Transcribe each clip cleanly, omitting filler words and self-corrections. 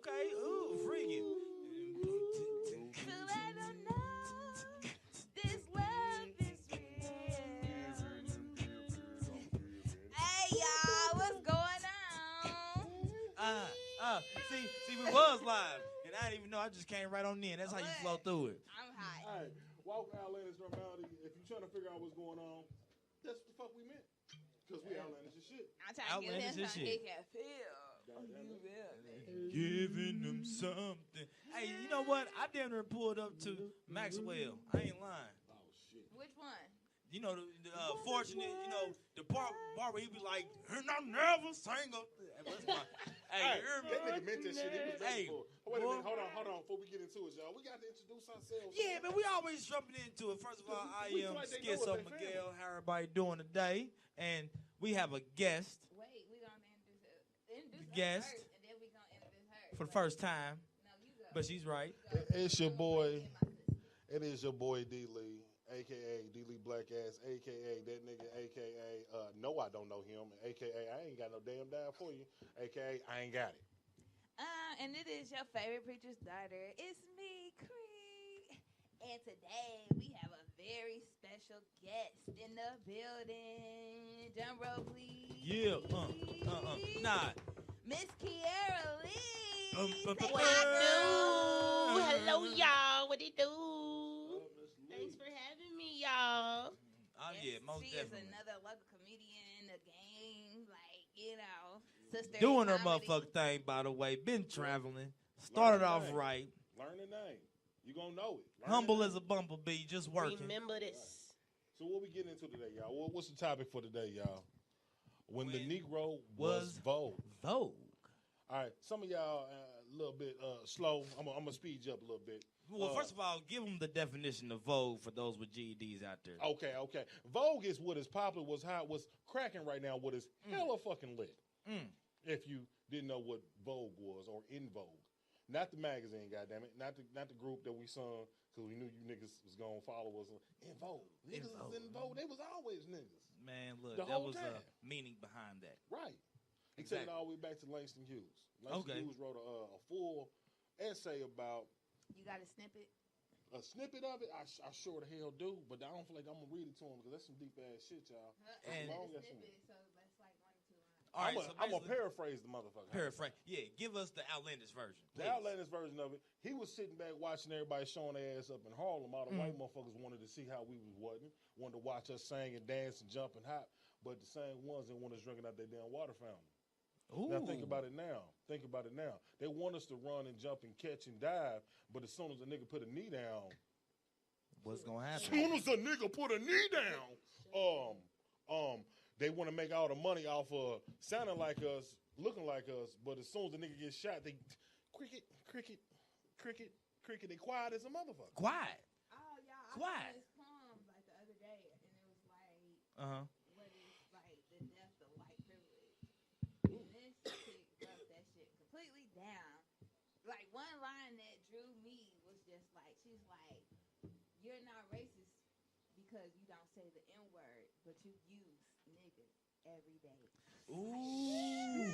Okay. Ooh, freaky. To let them know this love is real. Hey, y'all, what's going on? See, we was live, and I didn't even know. I just came right on in. That's how you flow through it. I'm hot. All right, welcome to Outlandish Normality. If you're trying to figure out what's going on, that's what the fuck we meant. Because we outlandish as shit. I'm trying to give him Outlandish as something shit. he can feel. Giving them something. Hey, you know what? I damn near pulled up to Maxwell. I ain't lying. Oh, shit. Which one? You know, the fortunate, you know, the part where he be like, and I never sang up there. Hey, you hear me? That nigga meant that shit. He was ready Hey, for it. Oh, wait a minute. Hold on. Before we get into it, y'all, we got to introduce ourselves. Yeah, but we always jumping into it. First of all, I am Schizo Miguel. How everybody doing today? And we have a guest. Wait, we gonna introduce Guest. her first, and then we gonna introduce her. For the first time, No, you go. but she's right. It's your boy. It is your boy D Lee, a.k.a. D Lee Black Ass, a.k.a. that nigga, a.k.a. No, I don't know him, a.k.a. I ain't got no damn dime for you, a.k.a. I ain't got it. And it is your favorite preacher's daughter. It's me, Cree. And today we have a very special guest in the building. Drum roll, please. Yeah, nah. Miss Kiara Lee. What Say What hi, it do? girl. Hello, y'all. What it do? Miss Thanks for having me, y'all. Oh, yeah, most she definitely. is another local comedian in the game. Like, you know, sister. Doing her comedy. motherfucking thing, by the way. Been traveling. Started off right. Learn the name. You gonna know it. Learn Humble the as a bumblebee, just working. Remember this. So what we getting into today, y'all? What's the topic for today, y'all? When the Negro was Vogue. Vogue. All right, some of y'all a little bit slow. I'm gonna speed you up a little bit. Well, first of all, give them the definition of Vogue for those with GEDs out there. Okay. Vogue is what is popular, what's hot, what's cracking right now, what is hella fucking lit. If you didn't know what Vogue was or In Vogue. Not the magazine, goddammit. Not the group that we sung because we knew you niggas was gonna follow us. In Vogue. Niggas was in Vogue. They was always niggas. Man, look, The that whole was time. a meaning behind that. Right. He Exactly. took it all the way back to Langston Hughes. Langston Hughes wrote a full essay about You got a snippet? a snippet of it. I sure the hell do, but I don't feel like I'm gonna read it to him because that's some deep ass shit, y'all. And- Long The as some- snippet, so that's like 1 or 2 lines. All right, I'm gonna basically- paraphrase the motherfucker. Paraphrase. Yeah, give us the outlandish version. The please. outlandish version of it, he was sitting back watching everybody showing their ass up in Harlem. All the white motherfuckers wanted to see how we was wanted to watch us sing and dance and jump and hop, but the same ones that want us drinking out their damn water fountain. Ooh. Now think about it now. They want us to run and jump and catch and dive, but as soon as a nigga put a knee down, What's gonna happen? soon as a nigga put a knee down, they want to make all the money off of sounding like us, looking like us, but as soon as the nigga gets shot, they cricket, they quiet as a motherfucker. Quiet. Oh, y'all. I Quiet. read this poem like the other day, and it was like, Uh-huh. what is like the death of white privilege? And this chick broke that shit completely down. Like one line that drew me was just like, she's like, "You're not racist because you don't say the N word, but you use niggas every day." Ooh.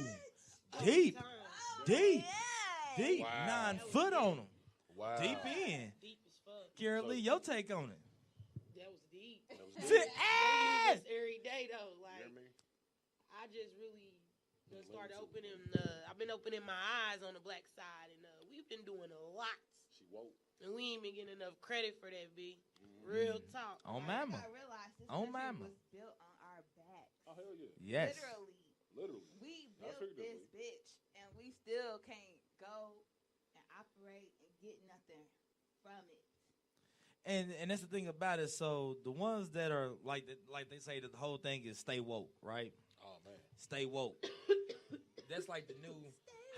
Deep. Oh, Deep. yeah. Deep. Wow. 9 foot on them. Wow. Deep in. Deep as fuck. Kiara Lee, your take on it. That was deep. That was Fit good. ass. This every day though. You Like hear me? I just really done started opening. I've been opening my eyes on the black side, and we've been doing a lot. She woke. And we ain't been getting enough credit for that, B. Real talk. On Like, mama. I realized this On country mama. was built on our backs. Oh hell yeah. Yes. Literally. Literally. We I built figured this it would. bitch, and we still can't go and operate and get nothing from it. And that's the thing about it. So the ones that are like they say that the whole thing is stay woke, right? Oh man. Stay woke. That's like the new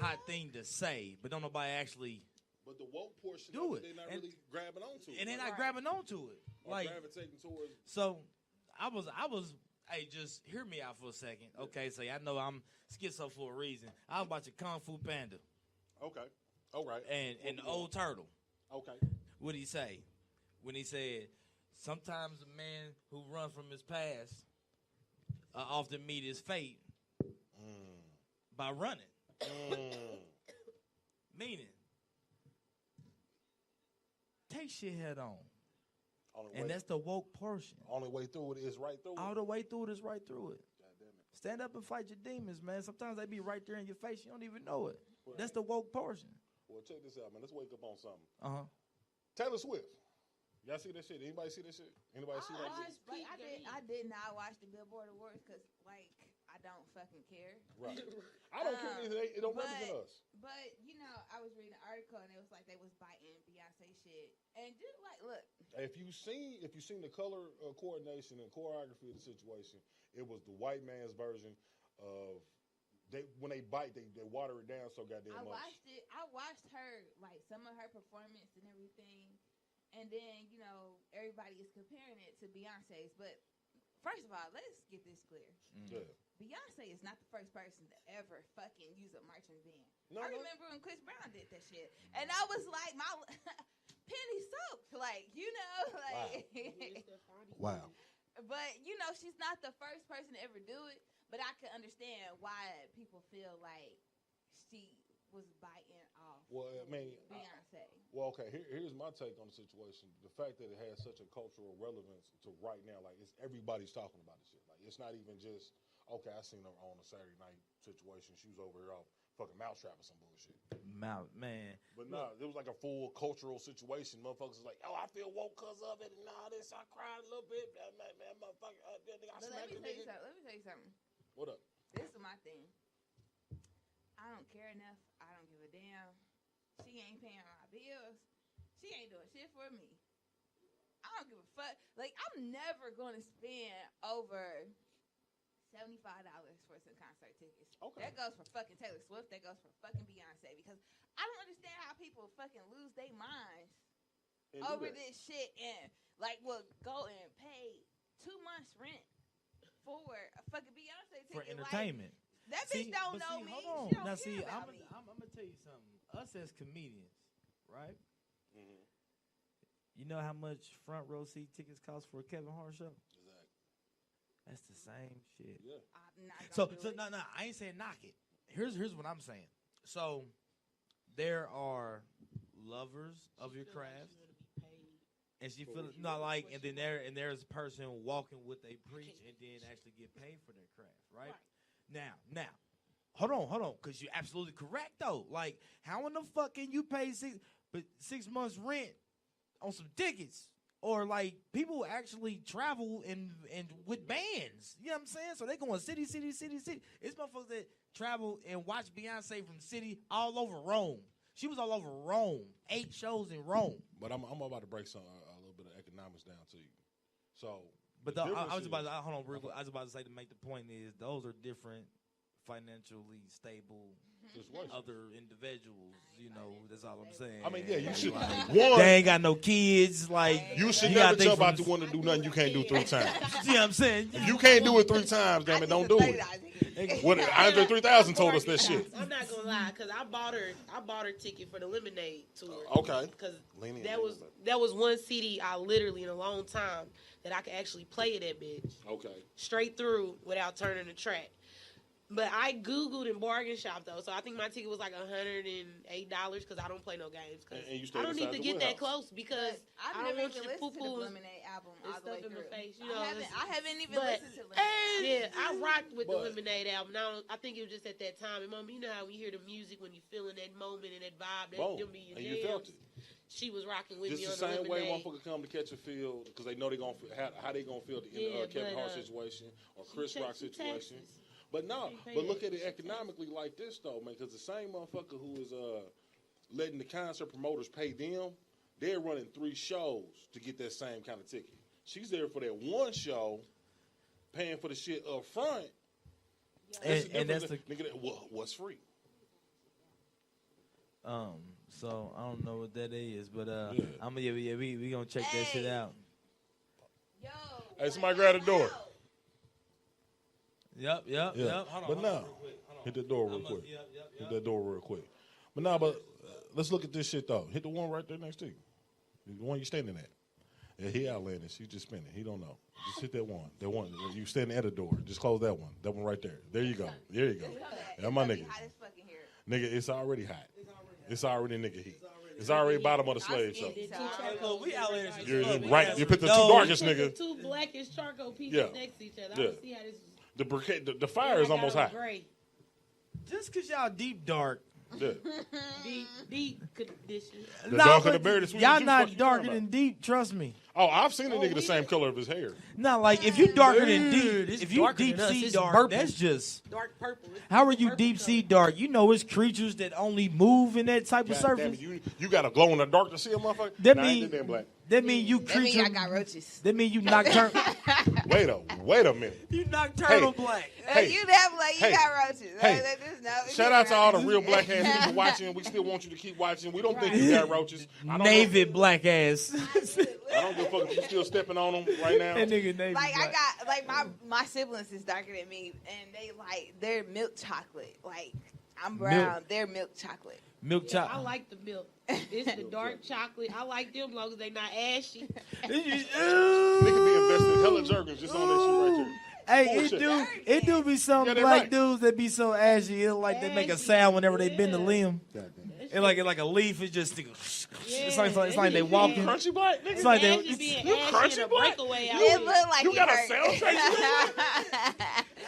hot thing to say, but don't nobody actually But the woke portion Do of it. they're not And- really grabbing onto it. and they're not Right. grabbing onto it. Or Like gravitating towards. so I was hey, just hear me out for a second. Okay, so I know I'm schizo for a reason. I was watching Kung Fu Panda Okay. All right. and the old turtle. Okay. What did he say? When he said, sometimes a man who runs from his past often meet his fate by running. Meaning, take shit head on. Only And way, that's the woke portion. only way through it is right through All it. the way through it is right through it. God damn it. Stand up and fight your demons, man. Sometimes they be right there in your face. You don't even know it. That's the woke portion. Well, check this out, man. Let's wake up on something. Uh-huh. Taylor Swift. Y'all see that shit? Anybody see that shit? Anybody see that shit? I did not watch the Billboard Awards because, like, I don't fucking care. Right. I don't care either. It don't represent us. But, you know, I was reading an article and it was like they was biting Beyonce shit. And just like, look. If you seen the color coordination and choreography of the situation, it was the white man's version of when they bite, they water it down so goddamn much. I watched her, like, some of her performance and everything. And then, you know, everybody is comparing it to Beyonce's. But first of all, let's get this clear. Yeah. Beyonce is not the first person to ever fucking use a marching band. No, I remember when Chris Brown did that shit. And I was like, my penny soaked. Like, you know, like. Wow. But, you know, she's not the first person to ever do it. But I can understand why people feel like she was biting off Beyonce. Well, okay, here's my take on the situation. The fact that it has such a cultural relevance to right now, like, everybody's talking about this shit. Like, it's not even just, okay, I seen her on a Saturday night situation. She was over here off fucking mousetrap or some bullshit. Man. But no, it was like a full cultural situation. Motherfuckers was like, oh, I feel woke because of it, and all this. I cried a little bit. Man, motherfucker, I let me tell you something. What up? This is my thing. I don't care enough. I don't give a damn. She ain't paying my bills. She ain't doing shit for me. I don't give a fuck. Like, I'm never going to spend over $75 for some concert tickets. Okay. That goes for fucking Taylor Swift. That goes for fucking Beyonce. Because I don't understand how people fucking lose their minds over this shit and, like, will go and pay 2 months rent for a fucking Beyonce ticket. For entertainment. Like, that bitch don't know me. Hold on. She don't Now, care about me. I'm going to tell you something. Us as comedians, right? Mm-hmm. You know how much front row seat tickets cost for a Kevin Hart show? Exactly. That's the same shit. Yeah. I'm not So gonna do it. no, I ain't saying knock it. Here's what I'm saying. So there are lovers of your craft, and she feel not like, and then there's a person walking what they preach and then actually get paid for their craft, right? Now, hold on, because you're absolutely correct though. Like, how in the fuck can you pay 6 months rent on some tickets? Or, like, people actually travel and with bands. You know what I'm saying? So they going city. It's motherfuckers that travel and watch Beyonce from city all over Rome. She was all over Rome. 8 shows in Rome. But I'm about to break a little bit of economics down to you. So, But I was about to say, to make the point is, those are different financially stable other individuals, you know. That's all I'm saying. I mean, yeah, you should. They ain't got no kids. Like, you should never jump out the one to do nothing you can't do 3 times. You know what I'm saying? If you can't do it 3 times, damn it, don't do it. What Andre 3000 told us that shit. I'm not gonna lie, cause I bought her ticket for the Lemonade tour. Okay. Cause that was one CD I literally in a long time that I could actually play it that bitch. Okay. Straight through without turning the track. But I Googled and bargain shopped, though, so I think my ticket was like $108 because I don't play no games. Cause I don't need to get that close because I don't want you to poo-poo the Lemonade album all the way in through. the face. You know, I haven't even listened to Lemonade. Yeah, I rocked with the Lemonade album. I think it was just at that time. And, Mom, you know how we hear the music when you feeling that moment and that vibe. Them be your and you felt it. She was rocking with me on just the the same way Lemonade. motherfucker come to catch a feel because they know they gonna how they gonna feel the Kevin Hart situation or Chris Rock situation. But no, look at it economically like this though, man. Because the same motherfucker who is letting the concert promoters pay them, they're running 3 shows to get that same kind of ticket. She's there for that 1 show, paying for the shit up front. And that's the nigga. What's free? So I don't know what that is, but we gonna check that shit out. Yo, hey, somebody grab the door. Yep. Hold on, hit the door real quick. Hit that door real quick. But let's look at this shit though. Hit the one right there next to you. The one you standing at. Yeah, he outlandish. He's just spinning. He don't know. Just hit that one. That one. You standing at the door. Just close that one. That one right there. There you go. There you go. Yeah, my nigga. Nigga, it's already hot. It's already nigga heat. It's already bottom of the slave show. We out here. You're right. You put the two darkest nigga. The two blackish charcoal pieces next to each other. I don't see how this is. The fire is almost high. Gray. Just because y'all deep dark. Yeah. Deep condition. The darker the berry, the sweeter. Y'all not darker than deep, trust me. Oh, I've seen a nigga the same color of his hair. Not like if you darker than deep, if you deep sea dark, that's just dark purple. How are you deep sea dark? You know it's creatures that only move in that type of surface. You got to glow in the dark to see a motherfucker. That That mean you creature. mean I got roaches. That mean you nocturnal. Wait a minute. You nocturnal black. You that black, you got roaches. Hey, shout out to all the real black ass people watching. We still want you to keep watching. We don't think you got roaches. Navy black ass. I don't give a fuck if you still stepping on them right now. That nigga Navy like black. I got my siblings is darker than me, and they're milk chocolate. Like I'm brown, they're milk chocolate. Milk chocolate. I like the milk. It's the dark chocolate. I like them long as they not ashy. Nigga be investing hella jerkins just on that shit right there. Hey, it do be some black dudes that be so ashy. It's like they make a sound whenever they bend the limb. It's like a leaf. It just it's like they walking. Crunchy black. It's like they. You crunchy black. It look like you it got hurt. a sound trace.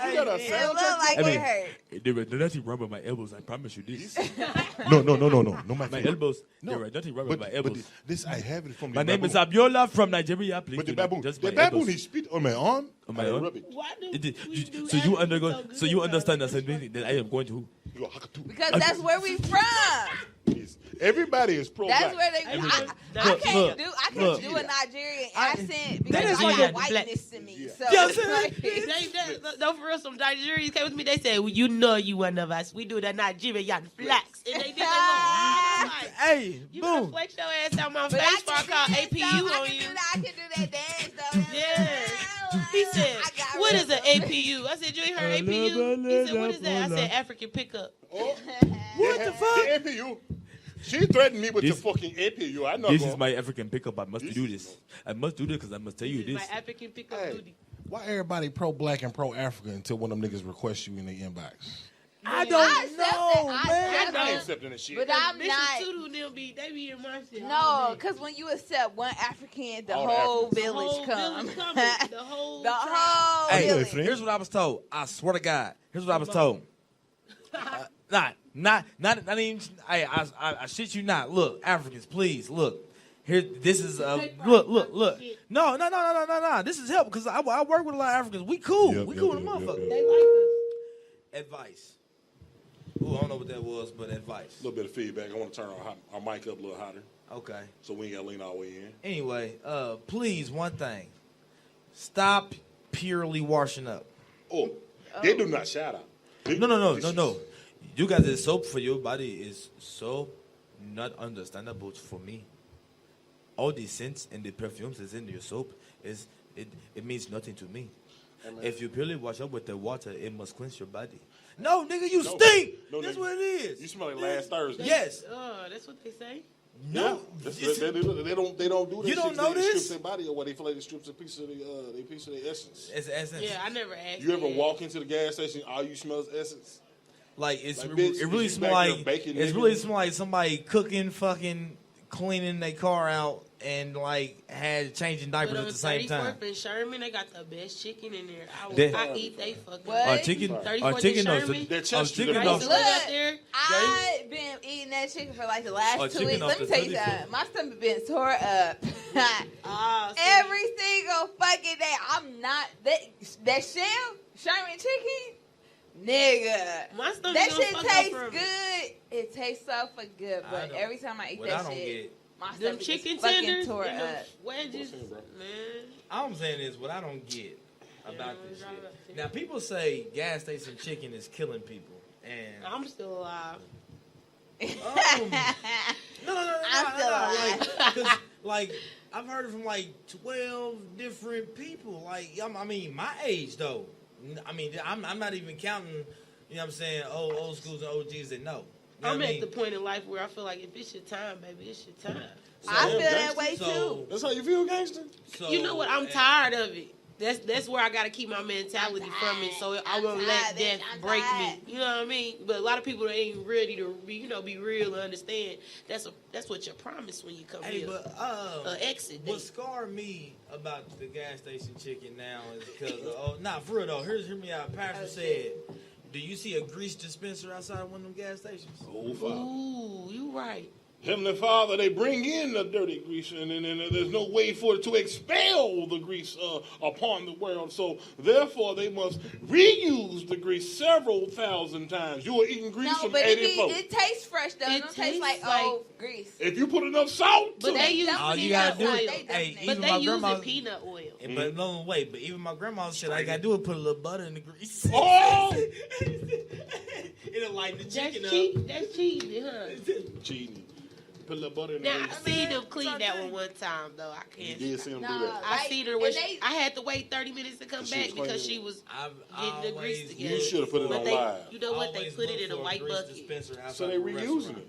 You got a It sound look like it hurt. There was nothing wrong with my elbows. I promise you this. No, My elbows. There was nothing wrong with my elbows. This I have it from the My name is baboon. Abiola from Nigeria. Please But the do not baboon, just the my baboon elbows. he spit on my arm. On my I arm? rub it. Why do So you understand the same thing that I am going to. You go, "Hakatu." Because that's where we from. Yes. Everybody is pro black. That's where they. I can't do a Nigerian accent because is I like got a whiteness to me. Yeah. So Yes, No, for real, some Nigerians came with me. They said, well, you know you one of us. We do the Nigerian flex. And they did that. Hey, You better boom. flex your ass out my But face before I call dance, APU though. on you. I can do that dance though. Yeah. He said, what is an APU? I said, you ain't heard APU? He said, what is that? I said, African pickup. Oh, What the fuck? The APU. She threatened me with the fucking APU. I know. This is my African pickup. I must do this. I must do this because I must tell you This this. is my African pickup Hey. duty. Why everybody pro black and pro Africa until one of them niggas request you in the inbox? I don't accept know, it. man. I ain't accepting this shit. But I'm Bishop not. Tudu, they be in my shit. No, because when you accept one African, the All the whole Africans. village comes. The whole The tribe. whole Hey, village. here's what I was told. I swear to God. Here's what I was told. Not even. I shit you not. Look, Africans, please look. Here, this is look. No. This is help because I work with a lot of Africans. We cool. We cool with a motherfucker. They like us. Advice. Ooh, I don't know what that was, but advice. A little bit of feedback. I want to turn our mic up a little hotter Okay. so we ain't got to lean all the way in. Anyway, please, one thing. Stop purely washing up. Oh, they do not shout out. No. You guys, the soap for your body is so not understandable for me. All the scents and the perfumes that's in your soap it means nothing to me. Amen. If you purely wash up with the water, it must cleanse your body. No, nigga, you stink. No, That's nigga. what it is. You smell like last Thursday. Yes. That's what they say. No. They don't do that. You don't shit. know They this? strip their body away. They feel like they strips a piece of their essence. It's essence. Yeah, I never asked. You ever that. walk into the gas station, all you smell is essence? Like it's Like, it bitch, really you smell back there like baking, it's nigga? really smell like somebody cooking, fucking cleaning their car out and like had changing But diapers on at the same time. 34th and Sherman, they got the best chicken in there. They- I eat they fucking. What? Chicken, 34th chicken and knows. Sherman? They're chest chicken to the knows. bone. Look, Look, there. I've been eating that chicken for like the last 2 chicken weeks. off Let me the tell you 34th. something. My stomach been tore up. Ah, see, Every single fucking day. I'm not that shell Sherman chicken, nigga. my stomach That gonna shit fuck up tastes from- good. It tastes so fucking good, I but don't- every time I eat What that I don't shit, get, my Them stomach chicken is fucking tenders tore and them up. wedges, What's in, bro? man. all I'm saying is what I don't get about Yeah, this right shit. about that. Now people say gas station chicken is killing people, and I'm still alive. no. I'm still alive. Like I've heard it from like 12 different people. Like I mean, my age though. I mean, I'm not even counting. You know what I'm saying? Old schools and OGs that know. You know I'm what I at mean? the point in life where I feel like if it's your time, baby, it's your time. I So, feel that way so- too. That's how you feel, gangster? So, You know what? I'm tired of it. That's where I gotta keep my mentality from it, so I won't let death break me. You know what I mean? But a lot of people ain't ready to be real and understand. That's what you're promised when you come here. But exit. What scarred me about the gas station chicken now is because for real though. Hear me out. Pastor said, "Do you see a grease dispenser outside one of them gas stations?" Oh, Father. Ooh, you right. Heavenly Father, they bring in the dirty grease, and there's no way for it to expel the grease upon the world. So, therefore, they must reuse the grease several thousand times. You are eating grease from 84. It tastes fresh, though. It don't taste like old grease. If you put enough salt, but they use peanut oil. But they use peanut oil. But no way. But even my grandma said, "I gotta do it. Put a little butter in the grease." Oh, it'll lighten the chicken up. That's cheating, huh? Cheating. Put a little butter in the grease. I seen them clean that one time though. I can't. You did see them do that. I seen her. I had to wait 30 minutes to come back because she was getting the grease together. You should have put it on live. You know what? They put it in a white bucket. So they reusing it.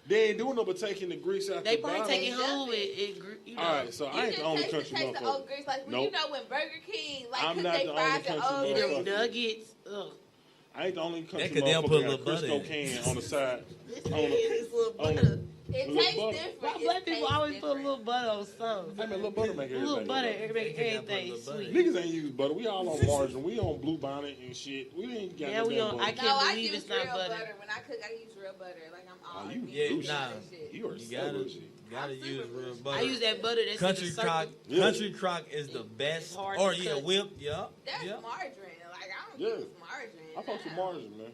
They ain't doing no but taking the grease out. They probably take it home and all right, so I ain't the only country motherfucker. Like you know when Burger King I'm not the only country motherfucker. Nuggets. I ain't the only country motherfucker got a Crisco can on the side. It tastes different. Why black people always put a little butter on something? I mean, a little butter make everything. A little butter make everything sweet. Niggas ain't use butter. We all on margarine. We on Blue Bonnet and shit. We ain't got no butter. I can't believe it's not butter. When I cook, I use real butter. Like I'm all You gotta use real butter. I use that butter that's Country Crock. Country Crock is the best. Or whip. Yeah. That's margarine. Like I don't use margarine. I fuck with margarine, man.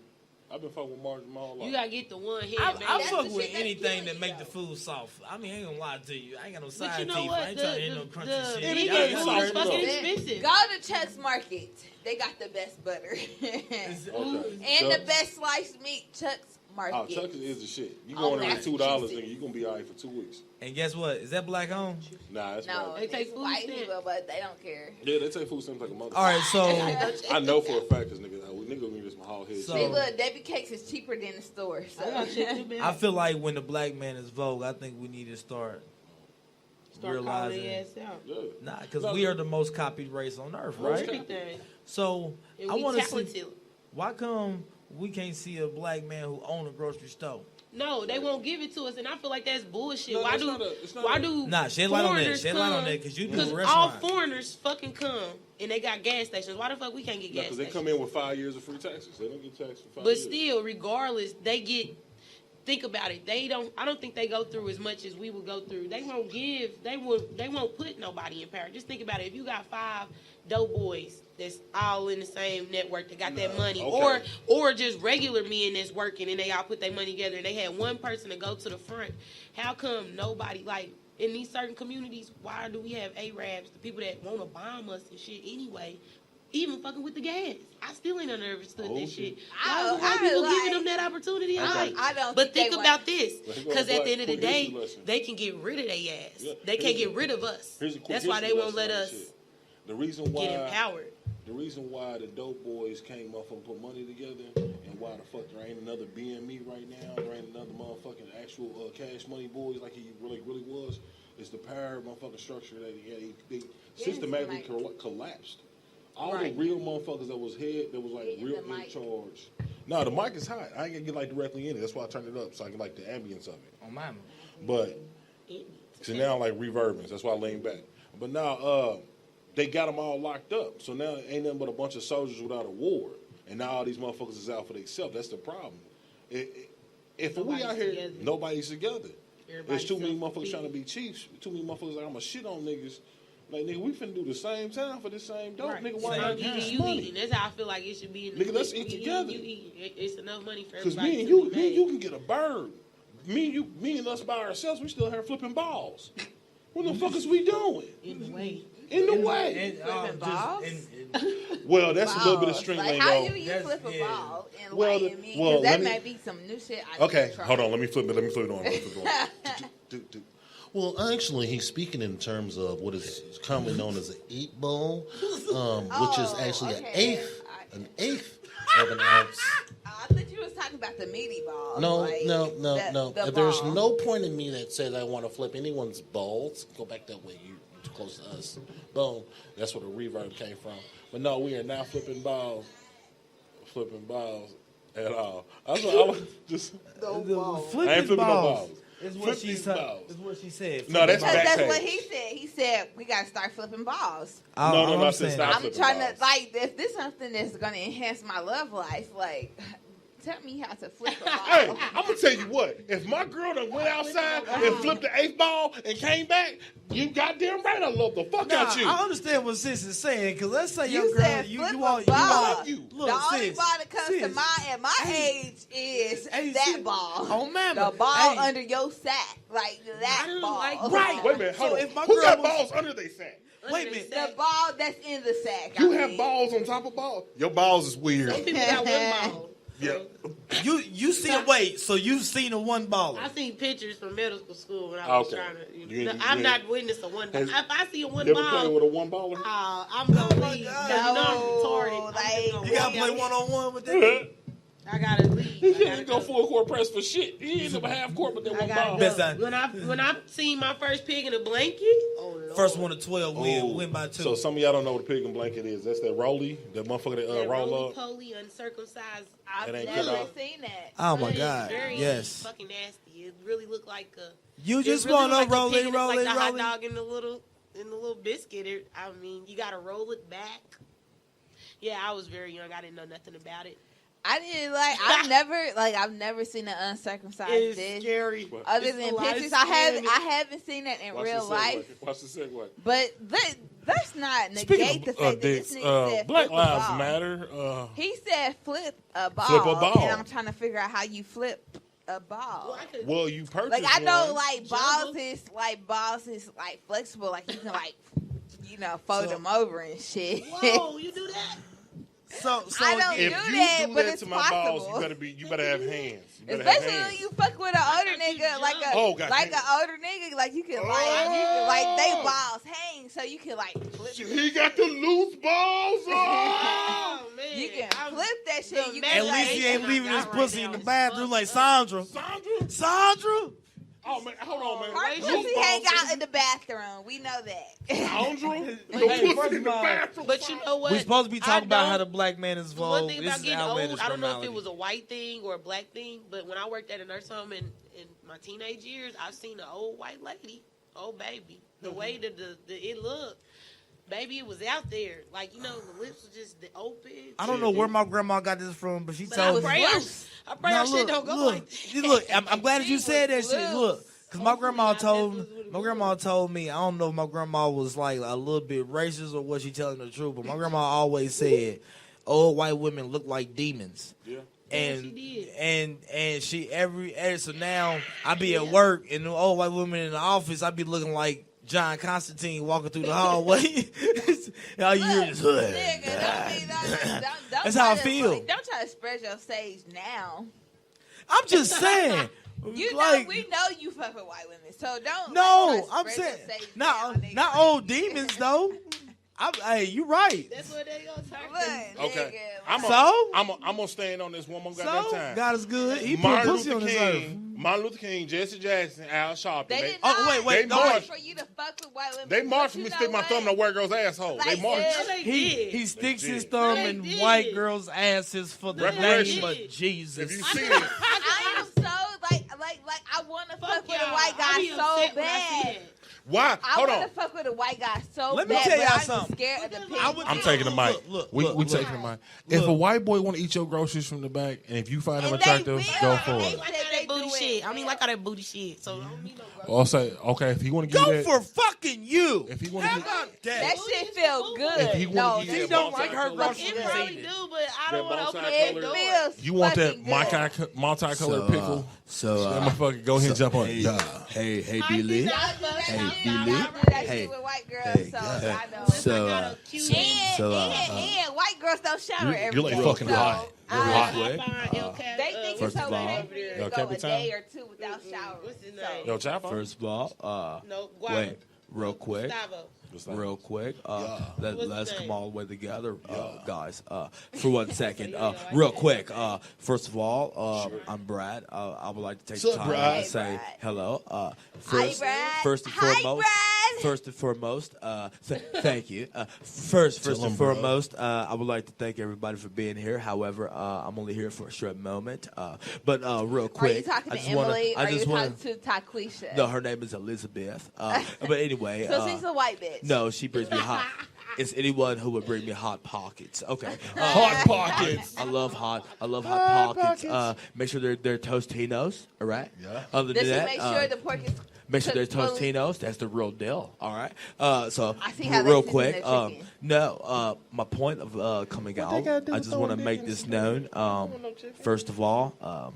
I've been fucking with margarine my whole life. You gotta get the one here, man. I fuck with anything that make the food soft. I mean, I ain't gonna lie to you. I ain't got no side teeth. I ain't trying to eat no crunchy shit. Anything is fucking expensive. Go to Chuck's Market. They got the best butter. And the best sliced meat. Chuck's Market. Oh, Chuck's is the shit. You go in there with $2 and you gonna be alright for 2 weeks. And guess what? Is that black owned? Nah, it's no. They take food white people, but they don't care. Yeah, they take food stamps like a mother. All right, so I know for a fact because niggas gonna just my whole head. So, look, Debbie Cakes is cheaper than the store. So. I feel like when the black man is Vogue, I think we need to start realizing. Nah, because we are the most copied race on earth, right? So I want to see why come we can't see a black man who owns a grocery store. No, they won't give it to us, and I feel like that's bullshit. No, why do shed light on that. Shed light on that, because you do a restaurant. All foreigners fucking come, and they got gas stations. Why the fuck we can't get gas stations? Because they come in with 5 years of free taxes. They don't get taxed for 5 but years. But still, regardless, they get. Think about it. I don't think they go through as much as we would go through. They won't give. They won't put nobody in power. Just think about it. If you got 5 dope boys that's all in the same network that got that money, or just regular men that's working and they all put their money together and they had one person to go to the front, how come nobody, like in these certain communities, why do we have Arabs, the people that want to bomb us and shit anyway, even fucking with the gas? I still ain't understood this shit. Why are people giving them that opportunity? I don't. But think about this, because at the end of the day, they can get rid of their ass. Yeah. They can't get rid of us. That's why they won't let us the reason why, get empowered. The reason why the dope boys came up and put money together, and why the fuck there ain't another BME right now, there ain't another motherfucking actual Cash Money Boys like he really was, is the power motherfucking structure that they systematically collapsed. All the real motherfuckers that was like real in charge. No, the mic is hot. I ain't gonna get like directly in it. That's why I turned it up so I can like the ambience of it. On mine. But so now like reverbing. That's why I lean back. But now they got them all locked up. So now ain't nothing but a bunch of soldiers without a war. And now all these motherfuckers is out for themselves. That's the problem. If we out here, nobody's together. There's too many motherfuckers trying to be chiefs. Too many motherfuckers like, I'm going to shit on niggas. Like, nigga, we finna do the same time for the same dope. Nigga, why not you eating? That's how I feel like it should be. Nigga, let's eat together. It's enough money for everybody. Because me and you can get a bird. Me and us by ourselves, we still here flipping balls. What the fuck is we doing? In the way. Flipping balls? Well, that's a little bit of string lingo. Like, how do you flip a ball? Enlighten me. Because that might be some new shit. Okay, hold on. Let me flip it on. Well, actually, he's speaking in terms of what is commonly known as an 8 bowl, which is actually an eighth of an ounce. I thought you was talking about the meaty ball. No. There's no point in me that says I want to flip anyone's balls. Go back that way. You close to us. Boom. That's where the reverb came from. But no, we are not flipping balls at all. I was just Flipping I ain't flipping balls. no balls. Is Flip what she these said. balls. Is what she said. No, that's Because back that's page. what he said. He said we gotta start flipping balls. No, I'm sis, saying. stop I'm flipping trying balls. to like if this is something that's gonna enhance my love life, like tell me how to flip a ball. Hey, I'm gonna tell you what. If my girl done went outside and flipped the 8th ball and came back, you goddamn right I love the fuck out you. I understand what sis is saying, because let's say You your girl, said you flip a want ball. you. Look, The only sis, ball that comes to sis. mind at my age is that sis. ball. Oh, man. The ball Hey. under your sack, like that I don't ball. like Right. Wait a minute, hold So on. if my Who girl got was- balls under their sack? Wait a minute. The ball that's in the sack. You I have mean. balls on top of balls? Your balls is weird. Some people got one ball. Yeah. You see a wait, so you've seen a one baller. I seen pictures from medical school when I was Okay. trying to. You- I'm you- not witness of one. Has- If I see a one You ever played ball, with a one baller? I'm gonna my leave. God. No, you know I'm retarded. No, I'm like, just gonna You gotta leave. play 1-on-1 with that. I gotta leave. He I gotta didn't go full court press for shit. He ain't never half court with that I one gotta ball. Best go. time. When I seen my first pig in a blanket, oh Lord. First one to 12 Oh, win by 2. So some of y'all don't know what a pig and blanket is. That's that rolly, that motherfucker that that roll up. roly-poly, uncircumcised. It ain't Never cut off. seen that. Oh my But it's God! very Yes, fucking nasty. It really looked like a. you It just really want looked to like a roll pig it, and it's roll like it, the hot roll it. dog in the little biscuit. I mean, you gotta roll it back. Yeah, I was very young. I didn't know nothing about it. I didn't like. I've never seen an uncircumcised It's dick. scary. Other It's than a lot of pictures, skin. I haven't seen that in Watch real the segue. life. Watch the segue. But let's not Speaking negate the fact that this dicks, nigga said Black flip a Lives ball. Matter. He said flip a ball. Flip a ball. And I'm trying to figure out how you flip a ball. Well, I could- Well, you purchased Like I know, one. like balls is like flexible. Like you can like fold them over and shit. Whoa, you do that? So I don't if do you that, do but that it's to my balls, possible. you better have hands. You better Especially have when hands. you fuck with an older thought you nigga, like jumped. an older nigga, like you can like they balls hang, so you can like flip. He got the loose balls on. Oh man, You can I'm- flip that shit. You the can at Like, least he ain't I leaving his got pussy right in the now. bathroom like Sandra. Sandra? Sandra? Oh man, hold on, man. Her Wait, pussy Loose hang balls. out in the bathroom. We know that. Sandra? Hey, Your pussy first in the of all, bathroom. But you know what? We supposed to be I talking about how don't- the black man is The one Vogue. thing This about is getting outlandish old, I don't know if it normality. was a white thing or a black thing, but when I worked at a nurse home in my teenage years, I've seen an old white lady, old baby. The way that it looked, baby, it was out there. Like, the lips were just open. I don't know where my grandma got this from, but she But I told me. pray our shit don't go like that. Look, I'm glad that you She said that was shit. loose. Look, because Hopefully my that's what it told me, I don't know if my grandma was like a little bit racist or was she telling the truth, but my grandma always said old white women look like demons. Yeah. And she and she so now I be at work and the old white women in the office, I be looking like John Constantine walking through the hallway. All you hear is Nigga, don't That's try how I to, feel. like, don't try to spread your sage now. I'm just saying. You like, know, we know you fuck with white women, so don't. no, like, I'm try to saying spread your sage now, nigga. not old demons though. Hey, you right. That's what they gonna Look, turn. Okay. nigga, I'm gonna stand on this one more So goddamn time. God is good. He put Martin pussy on Luther his earth. King, Martin Luther King, Jesse Jackson, Al Sharpton. They did Oh, not wait, They no, marched. wait. for you to fuck with white women. They but marched for you me to know stick my what? thumb in a white girl's asshole. Like They marched. this. No, they He did. he sticks They his did. thumb They in did. white girls' asses for the Reparations. name of Jesus. If you I see think- it, I am so like I want to fuck with a y'all. white I guy be so upset when I see bad. that. why? I Hold want on. to fuck with a white guy so Let me bad. tell y'all but I'm something. scared of the pig. I would- I'm taking the mic. Look, we look. taking the mic. If a Look. white boy want to eat your groceries from the back, and if you find him And attractive, they go will, for and it. they Like said all they that booty do shit. it. I mean, like all that booty shit. So I don't need no bro. Or say, okay, if he want to give Go you that, for fucking you. if he want to How give, about That that? shit feel good. If he wanna No, give you She that don't multi- like her Look, groceries. It I've probably seen it. do, but I don't That want to open multi-colored- that it door. feels you want that fucking good. multicolored pickle? that motherfucker go ahead and jump on it. Hey, I B-Lee. think Y'all I do that Hey, shit. Billy. Y'all do that Hey. shit with white girls, Hey, so yeah. I know. So, I got a cute And white girls don't shower every You day. like fucking so hot. I- hot. They think it's First of all, okay for you to Yo, go a Capitan. day or two without showering. What's his So- name? Yo, chop on. first of all, No, wait, real quick, Gustavo. real quick. What's his Let's name? come all the way together, guys. For 1 second, real quick. First of all, I'm Brad. I would like to take the Sup, time Brad? to say Brad. hello. Hi, First, Brad. first and Hi, foremost, Brad. first and foremost, thank you. First and foremost, I would like to thank everybody for being here. However, I'm only here for a short moment. But real quick, are you talking to Emily? Are you talking to Taquisha? No, her name is Elizabeth. But anyway, so she's a white bitch. No, she brings me hot. It's anyone who would bring me hot pockets. Okay, hot pockets. I love hot pockets. Make sure they're Tostinos. All right. Yeah. Other Does than she that, make sure the pork is? Make sure they're Tostinos. That's the real deal. All right. So I see how real they quick. season their chicken. No. My point of coming out. I just want to make this known. First of all,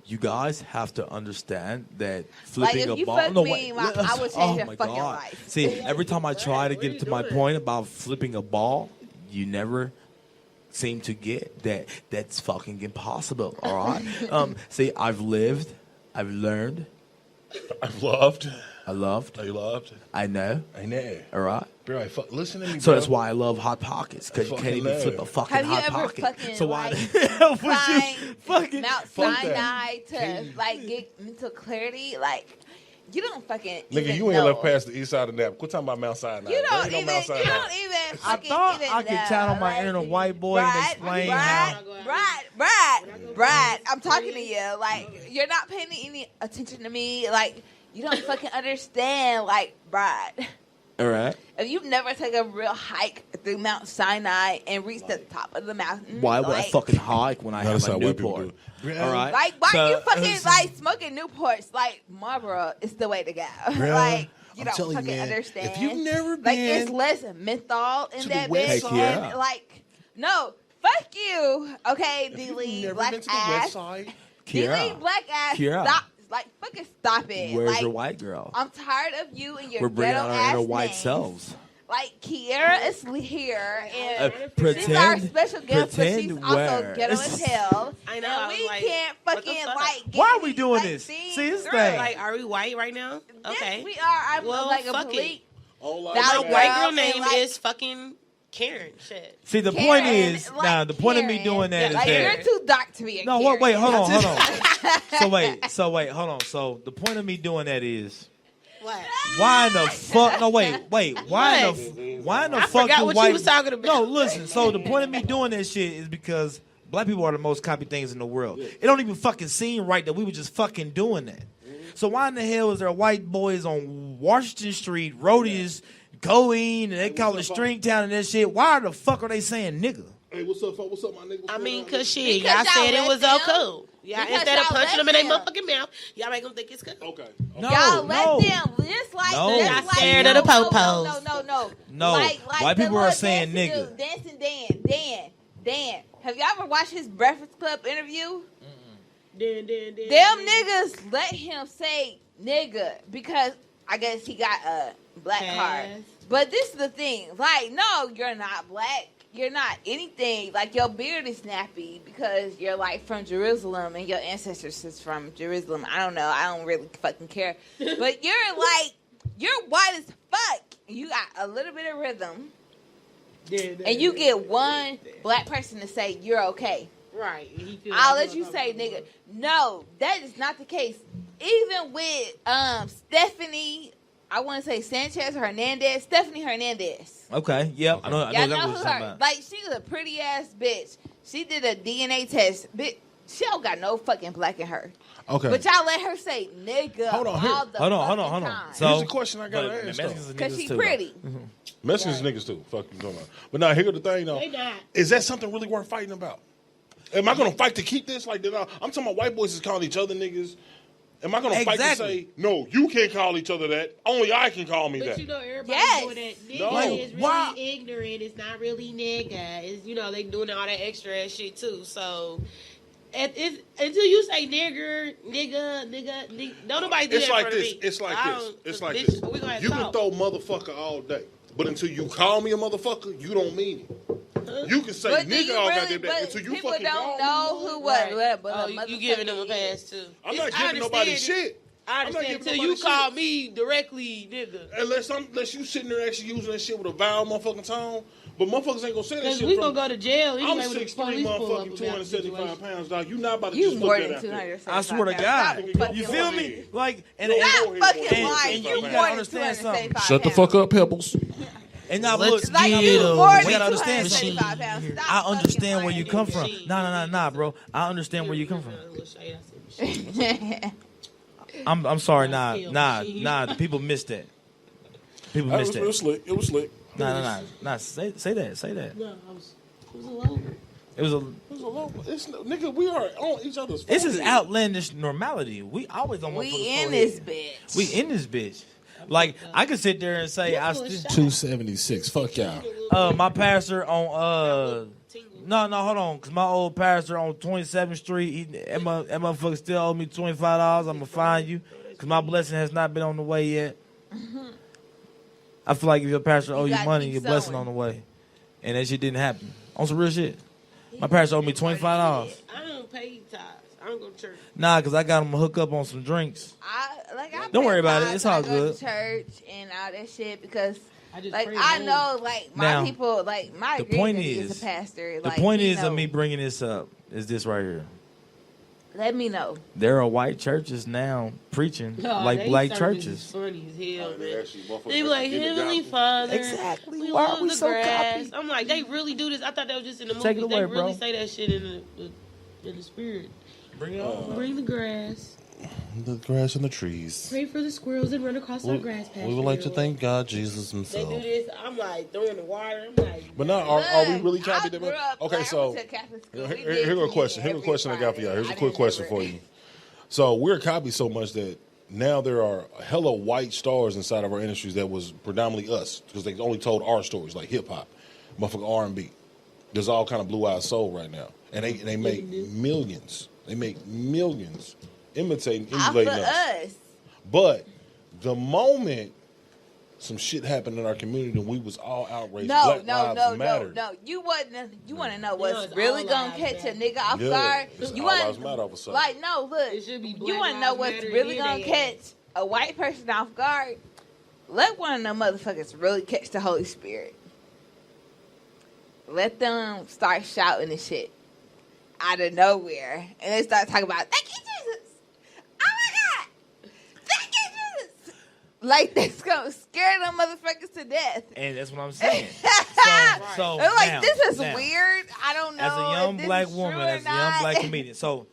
you guys have to understand that flipping like if a ball. Fuck No, me, wait. I would change your my fucking God. life. See, every time I try to get to my point about flipping a ball, you never seem to get that. That's fucking impossible. All right. See, I've lived, I've learned, I've loved. I loved, You loved. I know. I know. All right. Bro, listen to me, So bro. that's why I love hot pockets, because you can't even flip a fucking Have you hot ever pocket. fucking, So why like, the hell would you Find fucking Mount fuck that. Sinai to like get mental clarity, like you don't fucking. Nigga, even you ain't know. left past the east side of Nap. Quit talking about Mount Sinai. You don't There ain't even. no Mount You Sinai. don't even. I Fucking thought even I could know. channel my like, inner white boy and explain how. Brad, I'm talking to you. Like, you're not paying any attention to me. Like, you don't fucking understand. Like, Brad, All right. if you've never taken a real hike through Mount Sinai and reached the top of the mountain, Why would I like, fucking hike when I No, have that's a how white people Newport? do it. All right. Like, why So- are you fucking like smoking Newports? Like, Marlboro is the way to go. Bruh, Like, you I'm don't telling you, fucking man, understand. if you've never like, been it's less menthol in to that the west bitch. side- And, Kiara. like, no, fuck you. Okay, If you've D-Lee, never black been to the ass. west side, D-Lee, Kiara, black ass. Kiara. Stop. Like, fucking stop it. Where's like, your white girl? I'm tired of you and your We're bringing ghetto out our ass inner white names. selves. Like, Kiara is here, and Pretend, she's our special guest, but she's pretend also where? ghetto as hell. I know, And I was we like, can't what the fucking, fuck? like, get Why are we any, doing like, this? things. See, this Girl, thing. Like, are we white right now? Okay. Yes, we are. I'm Well, like a fuck it. complete all Valley My girl, white girl and, name like, is fucking Karen. Shit. See, the Karen, point is, like now the point of me Karen. doing that is like, that. you're too dark to be a No, Karen. wait, hold on. So wait, hold on. So the point of me doing that is, What? why in the fuck? No, wait. Why in the I fuck forgot do what white? you was talking about. No, listen. So the point of me doing that shit is because black people are the most copied things in the world. It don't even fucking seem right that we were just fucking doing that. So why in the hell is there white boys on Washington Street, roadies, going, and they call it Stringtown and that shit? Why the fuck are they saying nigga? Hey, what's up, fuck? What's up, my nigga? What's I going mean, on? cause shit, Because y'all said y'all it was let them. cool. Yeah, Because instead of y'all punching let them in their them. motherfucking mouth, y'all make them think it's cool. Okay. No, Y'all let no. them just like No. just Y'all like scared of the po-pos. No. Like, white the people are little saying dancing nigga. dude, Dancing Dan. Have y'all ever watched his Breakfast Club interview? Then. Them niggas let him say nigga because I guess he got a black card. Pass. But this is the thing. Like, no, you're not black. You're not anything. Like, your beard is snappy because you're, like, from Jerusalem and your ancestors is from Jerusalem. I don't know. I don't really fucking care. But you're, like, you're white as fuck. You got a little bit of rhythm. And you get one black person to say you're okay. Right. I'll let you say nigga. No, that is not the case. Even with Stephanie, I want to say Sanchez or Hernandez. Stephanie Hernandez. Okay, yep. I know Y'all exactly know what who you're talking her? about. Like, she's a pretty ass bitch. She did a DNA test. Bitch, she don't got no fucking black in her. Okay. But y'all let her say nigga Hold on, all the Hold on. fucking time. So Here's the question I gotta but ask, Mexicans though. are Because niggas she too, pretty. Mexicans niggas too. Fuck you talking about. But now here's the thing though. They not. Is that something really worth fighting about? Am I gonna fight to keep this? Like, I'm talking about white boys is calling each other niggas. Am I gonna fight to Exactly. say no? You can't call each other that. Only I can call me But that. you know, everybody's Yes. doing that. Nigga No. is really Why? ignorant. It's not really nigga. It's, you know, they doing all that extra ass shit too. So, until you say nigga, don't nobody do It's that like in front of this. me. It's like I this. don't- It's like bitch, this. we gonna have You to can talk. throw motherfucker all day, but until you call me a motherfucker, you don't mean it. You can say But do nigga you all really, goddamn day but until you people fucking don't call know me. who was Right. but Oh, a you giving them a motherfucker pass is. too. I'm not I giving nobody understand it. shit. I understand until you call me directly, nigga. Unless you sitting there actually using that shit with a vile motherfucking tone. But motherfuckers ain't gonna say that shit. Because we gonna go to jail anyway. I'm 6'3", motherfucking 275 pounds, dog. You not about to you just more look than at 275 I swear to God. You feel me? Like, and you gotta understand something. Shut the fuck up, Pebbles. And now look, like you gotta understand something. I understand where you come from. Nah, bro. I understand where you come from. I'm sorry, nah. People missed that. People missed that. It was slick. It was slick. Nah. Say that. No, it was a low. Nigga, we are on each other's. This is outlandish normality. We always on. We in this bitch. We in this bitch. Like I could sit there and say I still 276. Fuck y'all. My pastor on no, hold on, cause my old pastor on 27th Street, that motherfucker still owe me $25. I'm gonna fine you, cause my blessing has not been on the way yet. I feel like if your pastor owe you money, your blessing on the way, and that shit didn't happen. On some real shit, my pastor owed me $25. I don't pay tithes. I don't go to church. Nah, cause I got him to hook up on some drinks. I don't worry about it. It's all go good. To church and all that shit because. Like I know, like my now, people, like my point is a pastor. The point is of me bringing this up is this right here. Let me know. There are white churches now preaching like black churches. Funny as hell, man. They be like, Heavenly Father, exactly. We Why love are we the so grass. copy? I'm like, they really do this. I thought that was just in the movies. Take it away, they really bro. say that shit in the spirit. Bring it on. Bring the grass. The grass and the trees. Pray for the squirrels that run across our grass patch. We would like to thank God, Jesus They himself. do this. I'm like throwing the water. I'm like, But now, are we really copy them? Okay, so here's a question. Here's a question I got for y'all. Here's a quick question for you. So we're copied so much that now there are hella white stars inside of our industries that was predominantly us because they only told our stories like hip hop, motherfucking R&B. There's all kind of blue eyed soul right now, and they make millions. They make millions imitating, emulating us. But the moment some shit happened in our community and we was all outraged, Black Lives Mattered. No. You want to know what's really gonna catch a nigga off guard? You want like no, look. You want to know what's really gonna catch a white person off guard? Let one of them motherfuckers really catch the Holy Spirit. Let them start shouting and shit out of nowhere, and they start talking about thank you, Jesus. Oh my God, thank you, Jesus. Like that's gonna scare them motherfuckers to death. And that's what I'm saying. so they're like, now, this is weird. I don't know. As a young black woman, as a young black comedian. So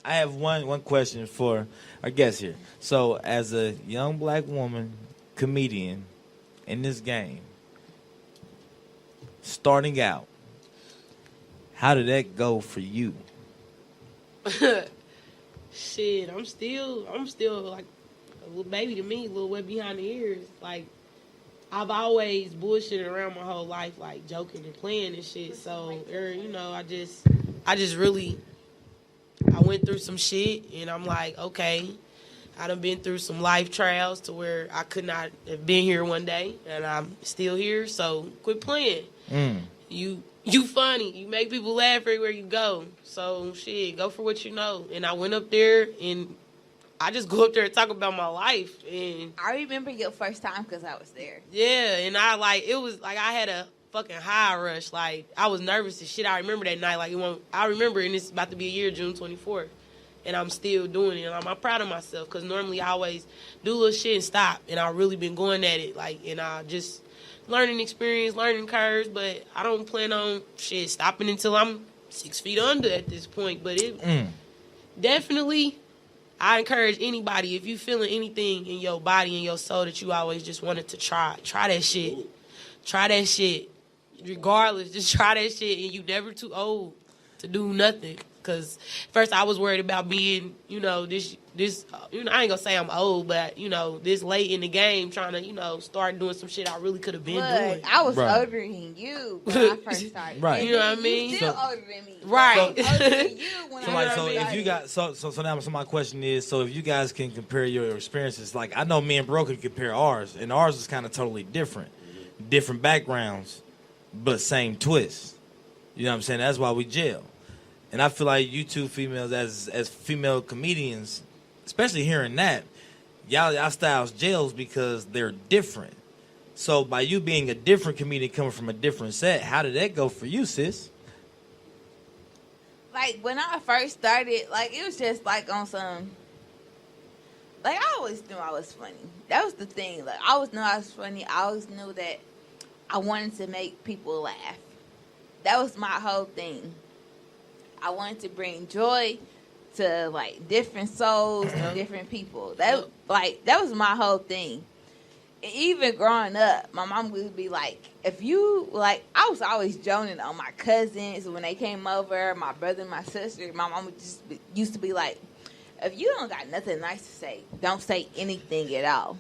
I have one question for our guest here. So as a young black woman comedian in this game, starting out, how did that go for you? Shit, I'm still like a little baby to me, a little wet behind the ears. Like I've always bullshitted around my whole life, like joking and playing and shit. So, you know, I just really, I went through some shit, and I'm like, okay, I done been through some life trials to where I could not have been here one day, and I'm still here. So quit playing. You funny. You make people laugh everywhere you go. So shit, go for what you know. And I went up there, and I just go up there and talk about my life. And I remember your first time because I was there. Yeah, and it was like I had a fucking high rush. Like I was nervous as shit. I remember that night. Like I remember, and it's about to be a year, June 24th, and I'm still doing it. And I'm proud of myself because normally I always do a little shit and stop. And I've really been going at it. Like, and I just learning experience, learning curves. But I don't plan on shit stopping until I'm 6 feet under at this point. But it definitely. I encourage anybody, if you feeling anything in your body and your soul that you always just wanted to try that shit. Try that shit. Regardless, just try that shit, and you never too old to do nothing. Because first I was worried about being, this, I ain't gonna say I'm old, but, this late in the game trying to, start doing some shit I really could have been doing. I was older than you when I first started. Right. You know what I mean? You still older than me. Right. Older than you when if you got so now my question is, so if you guys can compare your experiences, like I know me and Bro can compare ours, and ours is kind of totally different backgrounds, but same twist. You know what I'm saying? That's why we jail. And I feel like you two females, as female comedians, especially hearing that, y'all styles gels because they're different. So by you being a different comedian coming from a different set, how did that go for you, sis? Like when I first started, like it was just like on some. Like I always knew I was funny. That was the thing. Like I always knew I was funny. I always knew that I wanted to make people laugh. That was my whole thing. I wanted to bring joy to like different souls and different people. That was my whole thing. And even growing up, my mom would be like, if you like, I was always joning on my cousins when they came over, my brother and my sister. My mom would used to be like, if you don't got nothing nice to say, don't say anything at all.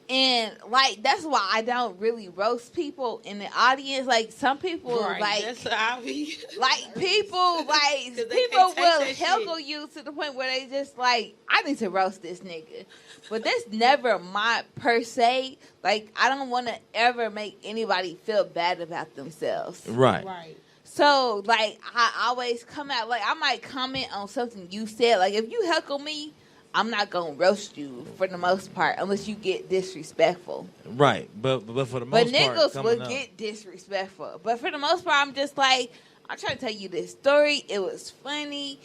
And like that's why I don't really roast people in the audience. Like some people, like that's how like people, like people will heckle you to the point where they just like, I need to roast this nigga. But that's never my per se. Like I don't want to ever make anybody feel bad about themselves. Right. So like I always come out like I might comment on something you said. Like if you heckle me, I'm not gonna roast you for the most part unless you get disrespectful. Right, but for the most part, niggas will get disrespectful. But for the most part, I'm just like, I'm trying to tell you this story. It was funny.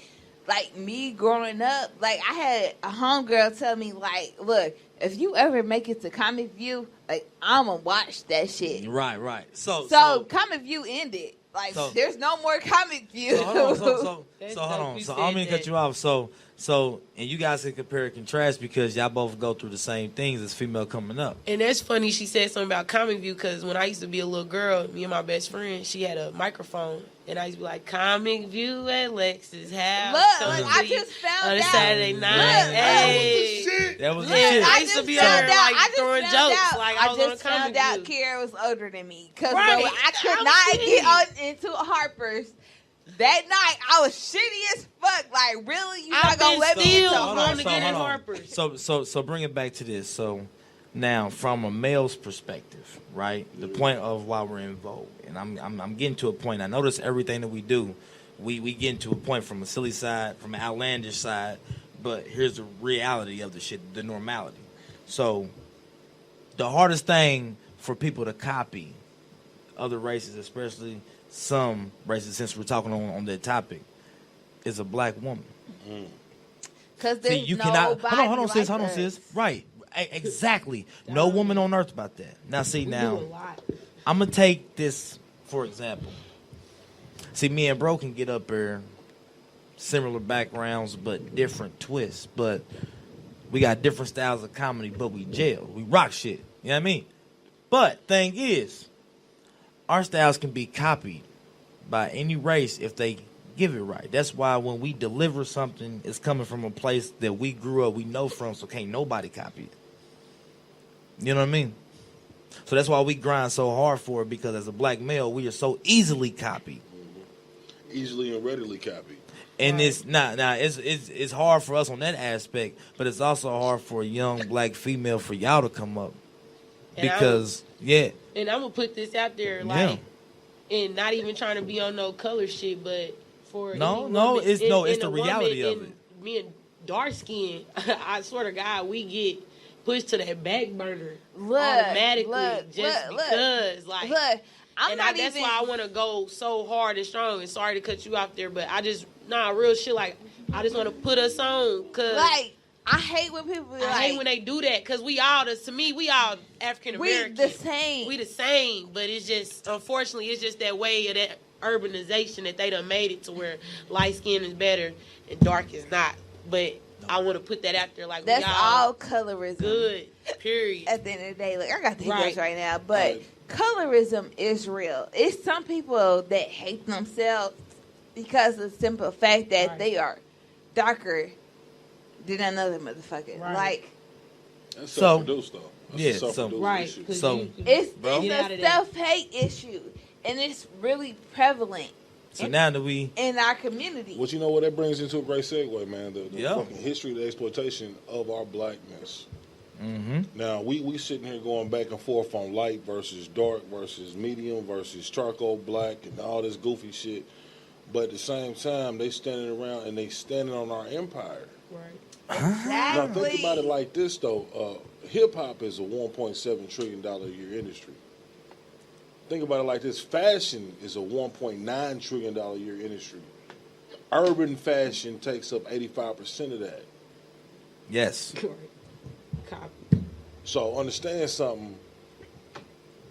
Like me growing up, like I had a homegirl tell me, like, look, if you ever make it to Comic View, like I'ma watch that shit. Right. So Comic View ended. Like there's no more Comic View. So hold on. So I don't mean to cut you off. So, and you guys can compare and contrast because y'all both go through the same things as female coming up. And that's funny she said something about Comic View because when I used to be a little girl, me and my best friend, she had a microphone. And I used to be like, Comic View at Lex's house. Look, I just found on a out. Saturday night. That was the shit. I used to be there like throwing jokes. Like I just found out Kiara was older than me. Because I could not get into Harper's. That night, I was shitty as fuck. Like, really? You not gonna let me into Harper's? So bring it back to this. So now, from a male's perspective, right? The point of why we're in Vogue, and I'm getting to a point. I notice everything that we do, we get to a point from a silly side, from an outlandish side. But here's the reality of the shit, the normality. So the hardest thing for people to copy other races, especially some races, since we're talking on that topic, is a black woman. Because there's you cannot. Hold on, sis. Right, exactly. No woman on earth about that. Now, see, I'm gonna take this for example. See, me and Bro can get up there, similar backgrounds but different twists. But we got different styles of comedy, but we jail. We rock shit. You know what I mean? But thing is, our styles can be copied by any race if they give it right. That's why when we deliver something, it's coming from a place that we grew up, we know from, so can't nobody copy it. You know what I mean? So that's why we grind so hard for it, because as a black male, we are so easily copied. Easily and readily copied. And it's not it's hard for us on that aspect, but it's also hard for a young black female for y'all to come up. Because and I'm gonna put this out there, like, and not even trying to be on no color shit, but for it's the reality of it. Me and dark skin, I swear to God, we get pushed to that back burner automatically because that's why I want to go so hard and strong. And sorry to cut you out there, but I just real shit. Like I just want to put us on, cause like. I hate when people I hate when they do that, because we all African American. We the same, but it's just, unfortunately, it's just that way of that urbanization that they done made it to where light skin is better and dark is not. But I want to put that out there, like, that's all colorism. Good, period. At the end of the day, like, I got the hiccups right now, but colorism is real. It's some people that hate themselves because of the simple fact that they are darker than another motherfucker. Like, that's self-produced though. That's it's a self-hate issue, and it's really prevalent. So now that we in our community, well, you know what, that brings into a great segue, man. The fucking history of the exploitation of our blackness. Mm-hmm. Now we sitting here going back and forth on light versus dark versus medium versus charcoal black and all this goofy shit, but at the same time they standing around and they standing on our empire. Exactly. Now think about it like this though. Hip hop is a $1.7 trillion a year industry. Think about it like this: fashion is a $1.9 trillion a year industry. Urban fashion takes up 85% of that. Yes. So understand something.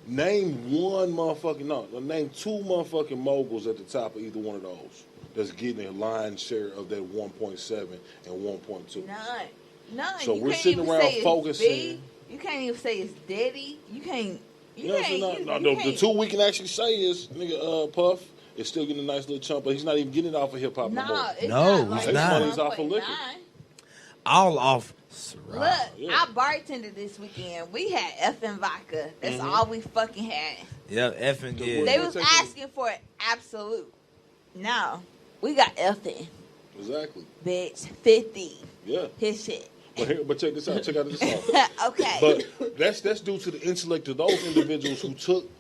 Name name two motherfucking moguls at the top of either one of those that's getting a lion's share of that 1.7 and 1.2. None. So you we're can't sitting even around say it's focusing. big. You can't even say it's Diddy. You can't. The two we can actually say is nigga Puff is still getting a nice little chunk, but he's not even getting it off of hip hop no more. It's No, not he's like not. Money's off of liquor. All off. Look, I bartended this weekend. We had effing vodka. That's all we fucking had. Yeah, effing yeah. They was asking for Absolute. No, we got effing. Exactly. Bitch, 50. Yeah. His shit. But check this out. Check out this out. Okay. But that's due to the intellect of those individuals who took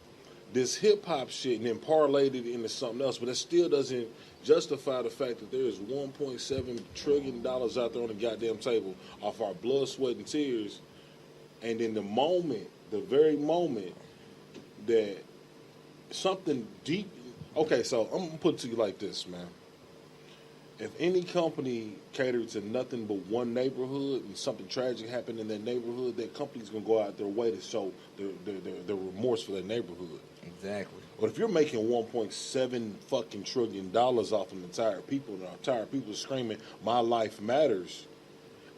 this hip hop shit and then parlayed it into something else. But that still doesn't justify the fact that there is $1.7 trillion out there on the goddamn table off our blood, sweat, and tears. And in the very moment that something deep. Okay, so I'm gonna put it to you like this, man. If any company catered to nothing but one neighborhood and something tragic happened in that neighborhood, that company's gonna go out their way to show their remorse for that neighborhood. Exactly. But if you're making $1.7 fucking trillion off an entire people, and the entire people screaming, "My life matters,"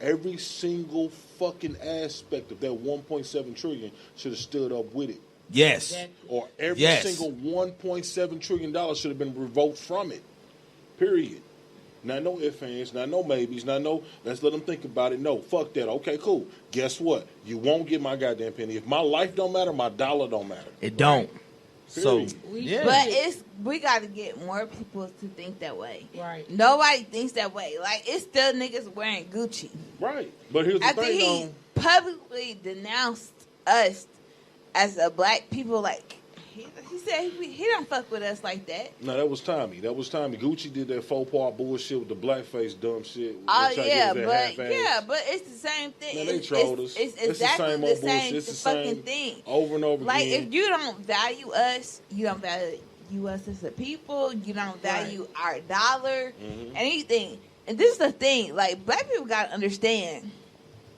every single fucking aspect of that 1.7 trillion should have stood up with it. Yes. Or every single $1.7 trillion should have been revoked from it. Period. Not no ifs, ands, not no maybes, not no, let's let them think about it. No, fuck that. Okay, cool. Guess what? You won't get my goddamn penny. If my life don't matter, my dollar don't matter. It don't. So, yeah. But we got to get more people to think that way. Right. Nobody thinks that way. Like, it's still niggas wearing Gucci. Right. But here's the After thing, he publicly denounced us as a black people, like, he said he don't fuck with us like that. No, that was Tommy. Gucci did that faux pas bullshit with the blackface dumb shit. Oh yeah, but it's the same thing. Man, they trolled us. It's exactly the same fucking thing. Over and over like, again. if you don't value us, you don't value us as a people. You don't value our dollar, anything. And this is the thing. Like, black people gotta understand.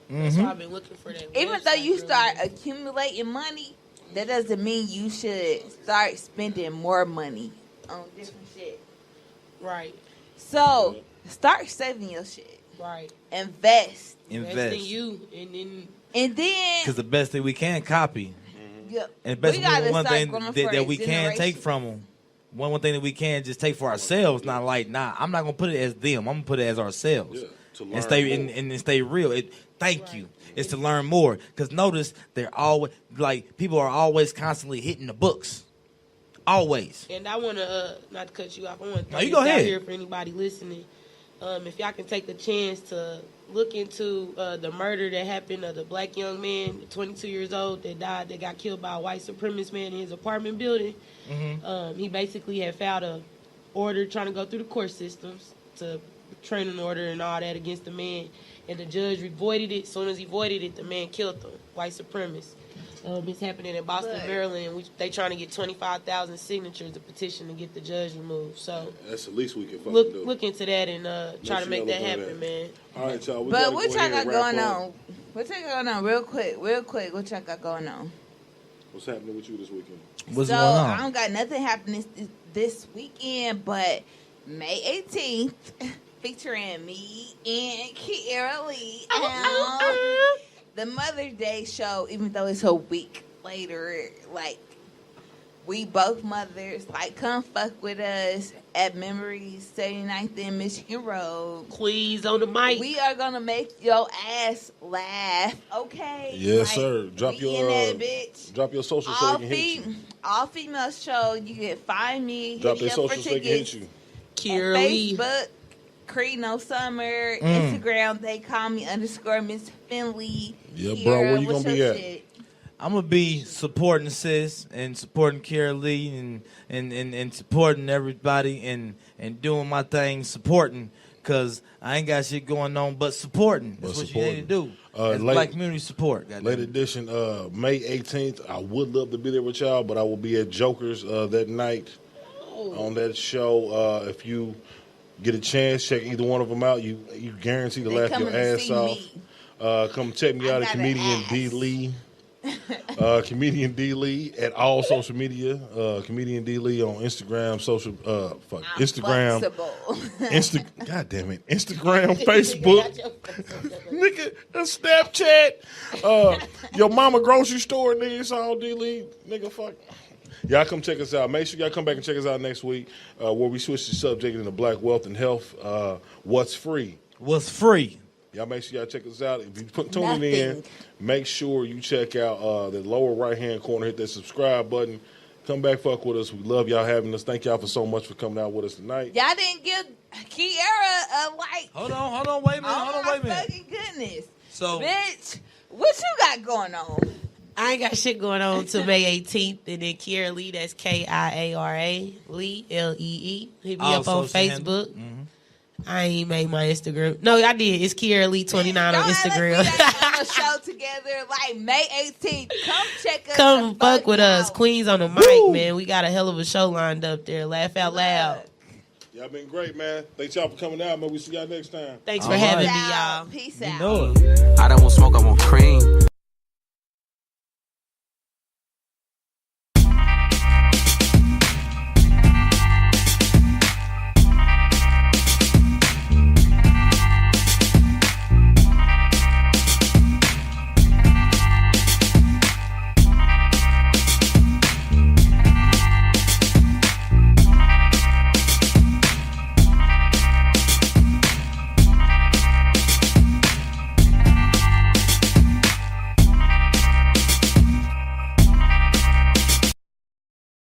That's why I've been looking for that. Even though you start accumulating money, that doesn't mean you should start spending more money on different shit. Right. So, start saving your shit. Right. Invest in you. And then... Because the best thing we can copy. Yep. And the best one thing that we can take from them. One thing that we can just take for ourselves. Not like, I'm not going to put it as them. I'm going to put it as ourselves. Yeah, and stay real. Thank you. It's to learn more. Because notice, they're always, like, people are always constantly hitting the books. Always. And I want to, not to cut you off, I want to throw you this go ahead. out here for anybody listening. If y'all can take a chance to look into the murder that happened of the black young man, 22 years old, that died, that got killed by a white supremacist man in his apartment building. He basically had filed a order trying to go through the court systems to train an order and all that against the man. And the judge voided it. As soon as he voided it, the man killed them. White supremacist. It's happening in Boston, Maryland. They trying to get 25,000 signatures to petition to get the judge removed. So that's the least we can fucking do. Look into that and try to make that happen, man. All right, y'all. But what y'all got going on? What y'all got going on? Real quick. What y'all got going on? What's happening with you this weekend? What's going on? I don't got nothing happening this weekend, but May 18th. Featuring me and Kiara Lee. The Mother's Day show, even though it's a week later, like, we both mothers. Like, come fuck with us at Memories 79th and Michigan Road. Please, on the mic. We are going to make your ass laugh, okay? Yes, sir. Drop your social so they can hit you. All female show. You can find me. Drop their social so they can hit you. Kiara Lee. Facebook. Creed No Summer, Instagram, they call me _Miss Finley. Yeah, bro, where you gonna be at? I'm gonna be supporting sis and supporting Kiara Lee and supporting everybody and doing my thing, supporting because I ain't got shit going on but supporting. That's what you need to do. Black community support. Late edition, May 18th. I would love to be there with y'all, but I will be at Joker's that night on that show. If you get a chance, check either one of them out. You guarantee to laugh your ass off. Come check me out at Comedian D. Lee. Comedian D. Lee at all social media. Comedian D. Lee on Instagram, Instagram. God damn it. Instagram, Facebook. Nigga, Snapchat. Your mama grocery store, nigga. It's all D. Lee. Nigga, fuck. Y'all come check us out. Make sure y'all come back and check us out next week where we switch the subject into Black wealth and health. What's free? What's free? Y'all make sure y'all check us out. If you tuning in, make sure you check out the lower right-hand corner. Hit that subscribe button. Come back, fuck with us. We love y'all having us. Thank y'all for so much for coming out with us tonight. Y'all didn't give Kiara a like. Hold on, wait a minute. Oh, my fucking goodness. So, bitch, what you got going on? I ain't got shit going on till May 18th. And then Kiara Lee, that's Kiara Lee, Lee. Hit me up on Facebook. I ain't made my Instagram. No, I did. It's Kiara Lee 29 on Instagram. On a show together like May 18th. Come check us. Come fuck with us. Queens on the mic, man. We got a hell of a show lined up there. Laugh out loud. Y'all been great, man. Thanks y'all for coming out, man. We see y'all next time. Thanks for having me, y'all. Peace out. I don't want smoke, I want cream.